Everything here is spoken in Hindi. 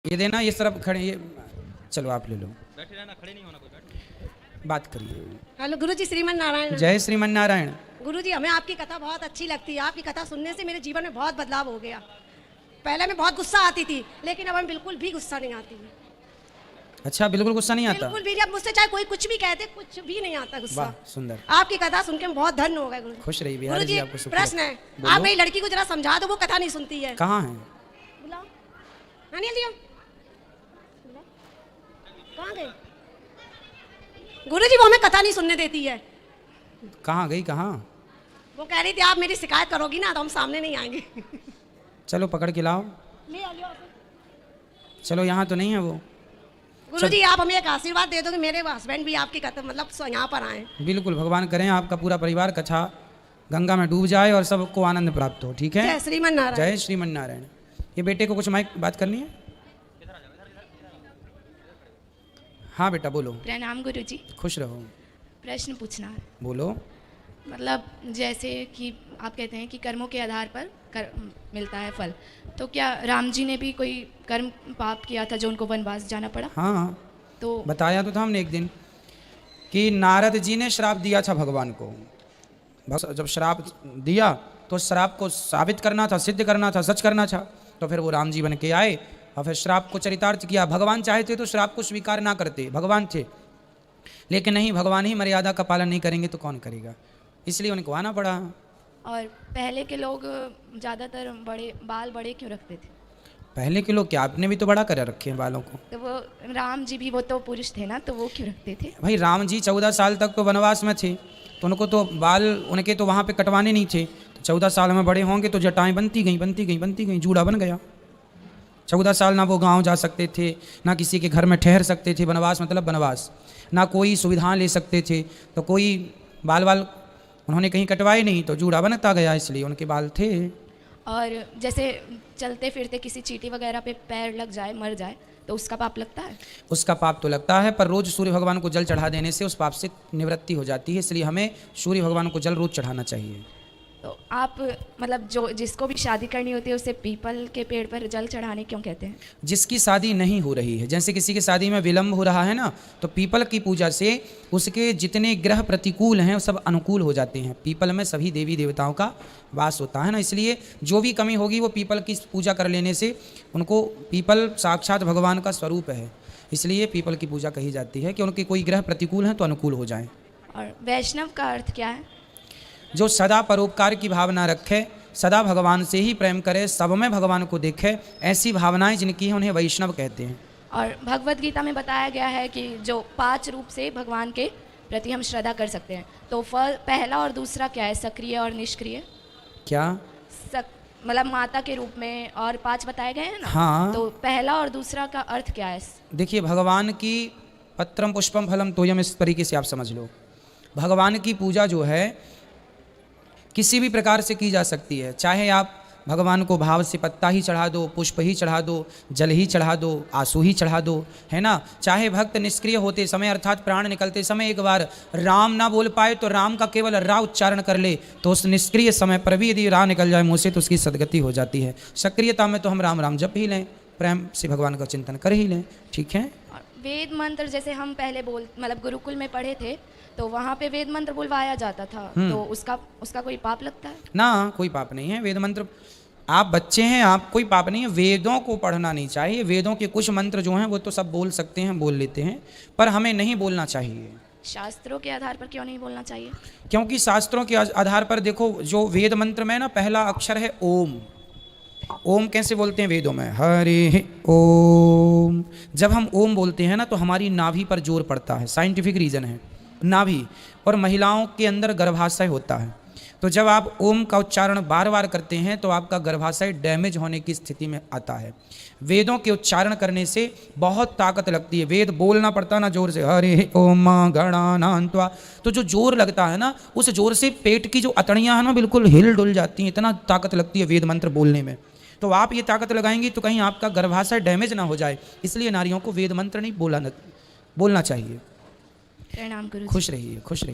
ये देना, ये तरफ खड़े, ये चलो आप ले लो, बैठे रहना, खड़े नहीं होना, कोई बैठ। बात करिए। हेलो गुरुजी, श्रीमन नारायण। जय श्रीमन नारायण। गुरुजी, हमें आपकी कथा बहुत अच्छी लगती है। आपकी कथा सुनने से मेरे जीवन में बहुत बदलाव हो गया। पहले मैं बहुत गुस्सा आती थी, लेकिन अब हमें बिल्कुल भी गुस्सा नहीं आती। अच्छा, बिल्कुल गुस्सा नहीं आता? बिल्कुल भी। अब मुझसे चाहे कोई कुछ भी कहते, कुछ भी नहीं आता गुस्सा। वाह, सुंदर। आपकी कथा सुन के बहुत धन्य हो गए गुरुजी। खुश रही बिहारी जी, आपको शुक्रिया। प्रश्न है, आप मेरी लड़की को जरा समझा दो, वो कथा नहीं सुनती है। कहाँ है? बुलाओ। अनिल जी, कहाँ गए? गुरुजी, वो हमें कथा नहीं सुनने देती है। कहाँ गई? कहाँ? वो कह रही थी आप मेरी शिकायत करोगी ना तो हम सामने नहीं आएंगे। चलो पकड़ के लाओ। ले आओ। चलो, यहाँ तो नहीं है वो। गुरुजी, आप हमें एक आशीर्वाद दे दो कि मेरे हस्बैंड भी आपकी कथा मतलब यहाँ पर आए। बिल्कुल, भगवान करें आपका पूरा परिवार कथा गंगा में डूब जाए और सबको आनंद प्राप्त हो। ठीक है? जय श्रीमन नारायण। जय श्रीमन नारायण। ये बेटे को कुछ माइक बात करनी है? हाँ बेटा, बोलो। प्रणाम गुरुजी। खुश रहो। प्रश्न पूछना है। बोलो। मतलब जैसे कि आप कहते हैं कि कर्मों के आधार पर मिलता है फल, तो क्या राम जी ने भी कोई कर्म पाप किया था जो उनको वनवास जाना पड़ा? हाँ, तो बताया तो था हमने एक दिन कि नारद जी ने श्राप दिया था भगवान को। जब श्राप दिया तो श्राप को साबित करना था, सिद्ध करना था, सच करना था। तो फिर वो राम जी बन के आए और फिर श्राप को चरितार्थ किया। भगवान चाहते तो श्राप को स्वीकार ना करते, भगवान थे, लेकिन नहीं, भगवान ही मर्यादा का पालन नहीं करेंगे तो कौन करेगा, इसलिए उनको आना पड़ा। और पहले के लोग ज़्यादातर बाल बड़े क्यों रखते थे? पहले के लोग क्या, आपने भी तो बड़ा कर रखे हैं बालों को। तो वो राम जी भी, वो तो पुरुष थे ना, तो वो क्यों रखते थे? भाई राम जी 14 साल तक तो वनवास में थे, तो उनको तो बाल उनके तो वहाँ पे कटवाने नहीं थे। तो 14 साल में बड़े होंगे तो जटाएं बनती गई, जूड़ा बन गया। 14 साल ना वो गांव जा सकते थे, ना किसी के घर में ठहर सकते थे। वनवास मतलब वनवास, ना कोई सुविधाएं ले सकते थे, तो कोई बाल उन्होंने कहीं कटवाए नहीं, तो जूड़ा बनता गया, इसलिए उनके बाल थे। और जैसे चलते फिरते किसी चींटी वगैरह पे पैर लग जाए, मर जाए, तो उसका पाप लगता है? उसका पाप तो लगता है, पर रोज सूर्य भगवान को जल चढ़ा देने से उस पाप से निवृत्ति हो जाती है, इसलिए हमें सूर्य भगवान को जल रोज चढ़ाना चाहिए। तो आप मतलब जो जिसको भी शादी करनी होती है उसे पीपल के पेड़ पर जल चढ़ाने क्यों कहते हैं? जिसकी शादी नहीं हो रही है, जैसे किसी की शादी में विलंब हो रहा है ना, तो पीपल की पूजा से उसके जितने ग्रह प्रतिकूल हैं वो सब अनुकूल हो जाते हैं। पीपल में सभी देवी देवताओं का वास होता है ना, इसलिए जो भी कमी होगी वो पीपल की पूजा कर लेने से उनको, पीपल साक्षात भगवान का स्वरूप है, इसलिए पीपल की पूजा कही जाती है कि उनके कोई ग्रह प्रतिकूल हैं तो अनुकूल हो जाएं। और वैष्णव का अर्थ क्या है? जो सदा परोपकार की भावना रखे, सदा भगवान से ही प्रेम करे, सब में भगवान को देखे, ऐसी भावनाएं जिनकी हैं उन्हें वैष्णव कहते हैं। और भगवत गीता में बताया गया है कि जो 5 रूप से भगवान के प्रति हम श्रद्धा कर सकते हैं, तो पहला और दूसरा क्या है, सक्रिय और निष्क्रिय? क्या मतलब माता के रूप में, और 5 बताए गए हैं ना? हाँ। तो पहला और दूसरा का अर्थ क्या है? देखिए, भगवान की पत्रम पुष्पम फलम तोयम, इस तरीके से आप समझ लो। भगवान की पूजा जो है किसी भी प्रकार से की जा सकती है, चाहे आप भगवान को भाव से पत्ता ही चढ़ा दो, पुष्प ही चढ़ा दो, जल ही चढ़ा दो, आंसू ही चढ़ा दो, है ना। चाहे भक्त निष्क्रिय होते समय अर्थात प्राण निकलते समय एक बार राम ना बोल पाए तो राम का केवल रा उच्चारण कर ले, तो उस निष्क्रिय समय पर भी यदि रा निकल जाए मुँह से तो उसकी सदगति हो जाती है। सक्रियता में तो हम राम राम जप ही लें, प्रेम से भगवान का चिंतन कर ही लें, ठीक है। वेद मंत्र जैसे हम पहले मतलब गुरुकुल में पढ़े थे, तो वहाँ पे वेद मंत्र बुलवाया जाता था, तो उसका कोई पाप लगता है? ना, कोई पाप नहीं है। वेद मंत्र, आप बच्चे हैं, आप कोई पाप नहीं है। वेदों को पढ़ना नहीं चाहिए। वेदों के कुछ मंत्र जो हैं वो तो सब बोल सकते हैं, बोल लेते हैं, पर हमें नहीं बोलना चाहिए। शास्त्रों के आधार पर क्यों नहीं बोलना चाहिए? क्योंकि शास्त्रों के आधार पर देखो, जो वेद मंत्र में ना पहला अक्षर है ओम। ओम कैसे बोलते हैं वेदों में? हरि ओम। जब हम ओम बोलते हैं ना तो हमारी नाभि पर जोर पड़ता है, साइंटिफिक रीज़न है, नाभि। और महिलाओं के अंदर गर्भाशय होता है, तो जब आप ओम का उच्चारण बार बार करते हैं तो आपका गर्भाशय डैमेज होने की स्थिति में आता है। वेदों के उच्चारण करने से बहुत ताकत लगती है। वेद बोलना पड़ता है ना जोर से, हरि ओम गणानान्त्वा, तो जो जोर लगता है ना, उस जोर से पेट की जो अतड़ियाँ हैं ना बिल्कुल हिल डुल जाती हैं, इतना ताकत लगती है वेद मंत्र बोलने में। तो आप ये ताकत लगाएंगी तो कहीं आपका गर्भाशय डैमेज ना हो जाए, इसलिए नारियों को वेद मंत्र नहीं बोलना चाहिए। प्रणाम गुरुजी। खुश रहिए, खुश रहिए।